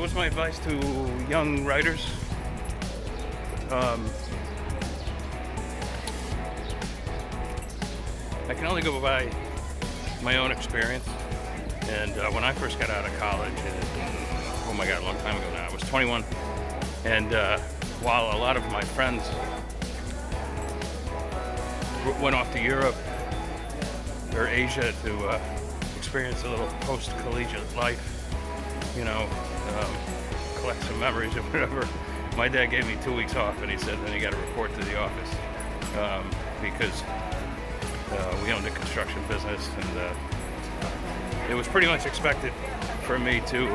So what's my advice to young writers? I can only go by my own experience. And when I first got out of college, oh my God, a long time ago now, I was 21. And while a lot of my friends went off to Europe or Asia to experience a little post-collegiate life, collect some memories or whatever, my dad gave me 2 weeks off, and he said, then you got to report to the office because we owned a construction business, and it was pretty much expected for me to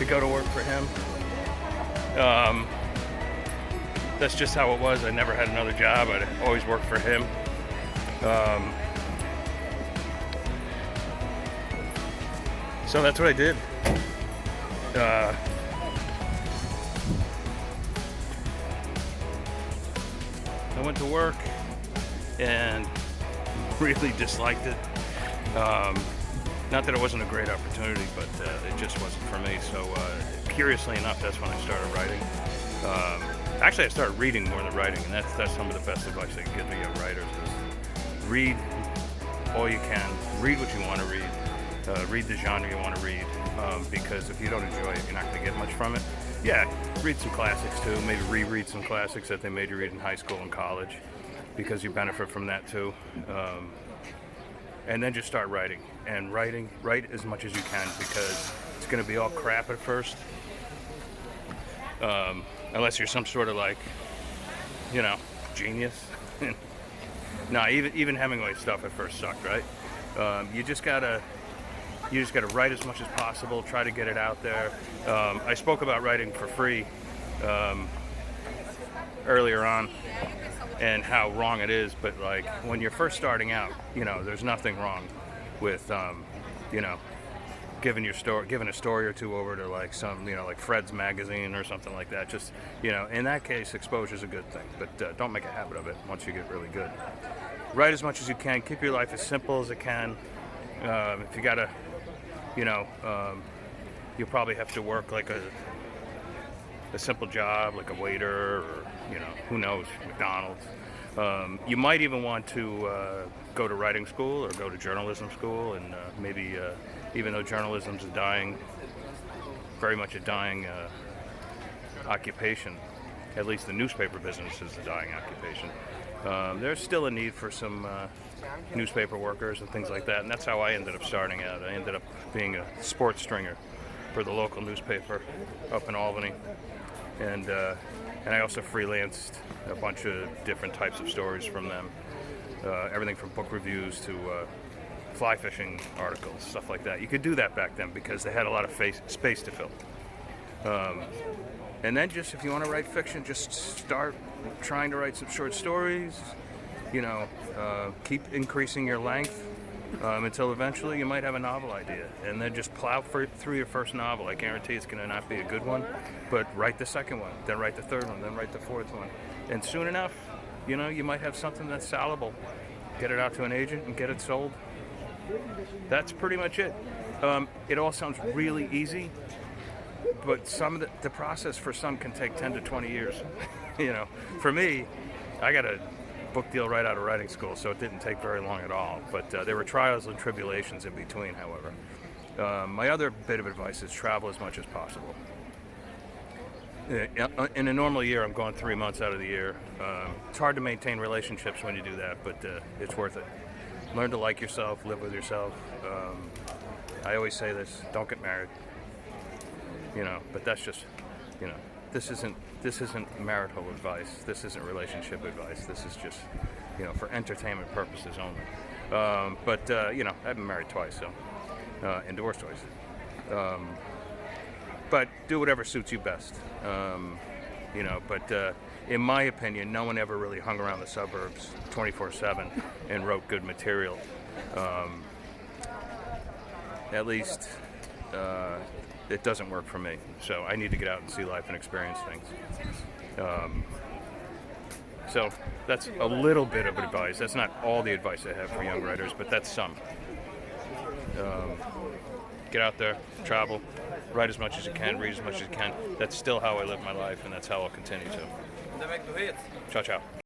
go to work for him. That's just how it was. I never had another job. I always worked for him. So that's what I did. I went to work and really disliked it. Not that it wasn't a great opportunity, but it just wasn't for me. So curiously enough, that's when I started writing. Actually, I started reading more than writing, and that's some of the best advice I can give to young writers is read all you can. Read what you want to read. Read the genre you want to read, because if you don't enjoy it, you're not going to get much from it. Yeah, read some classics too. Maybe reread some classics that they made you read in high school and college, because you benefit from that too. And then just start writing. And write as much as you can, because it's going to be all crap at first. Unless you're some sort of genius. No, even Hemingway stuff at first sucked, right? You just gotta write as much as possible. Try to get it out there. I spoke about writing for free earlier on, and how wrong it is. But when you're first starting out, there's nothing wrong with giving a story or two over to some like Fred's magazine or something like that. Just in that case, exposure is a good thing, but don't make a habit of it once you get really good. Write as much as you can. Keep your life as simple as it can. If you gotta, you'll probably have to work like a simple job, like a waiter, or who knows, McDonald's. You might even want to go to writing school or go to journalism school, and maybe even though journalism is very much a dying occupation, at least the newspaper business is a dying occupation. There's still a need for some newspaper workers and things like that, and that's how I ended up starting out. I ended up being a sports stringer for the local newspaper up in Albany, and I also freelanced a bunch of different types of stories from them, everything from book reviews to fly fishing articles, stuff like that. You could do that back then because they had a lot of space to fill. And then just if you want to write fiction, just start trying to write some short stories, keep increasing your length until eventually you might have a novel idea, and then just plow through your first novel. I guarantee it's going to not be a good one, but write the second one, then write the third one, then write the fourth one. And soon enough, you might have something that's sellable. Get it out to an agent and get it sold. That's pretty much it. It all sounds really easy, but some of the process for some can take 10 to 20 years. For me, I got a book deal right out of writing school, so it didn't take very long at all. But there were trials and tribulations in between, however. My other bit of advice is travel as much as possible. In a normal year, I'm gone 3 months out of the year. It's hard to maintain relationships when you do that, but it's worth it. Learn to like yourself, live with yourself. I always say this: don't get married. But that's just, this isn't marital advice. This isn't relationship advice. This is just, for entertainment purposes only. But I've been married twice, so and divorced twice. But do whatever suits you best. But in my opinion, no one ever really hung around the suburbs 24/7 and wrote good material. At least it doesn't work for me. So I need to get out and see life and experience things. So that's a little bit of advice. That's not all the advice I have for young writers, but that's some. Get out there, travel, write as much as you can, read as much as you can. That's still how I live my life, and that's how I'll continue to. Ciao, ciao.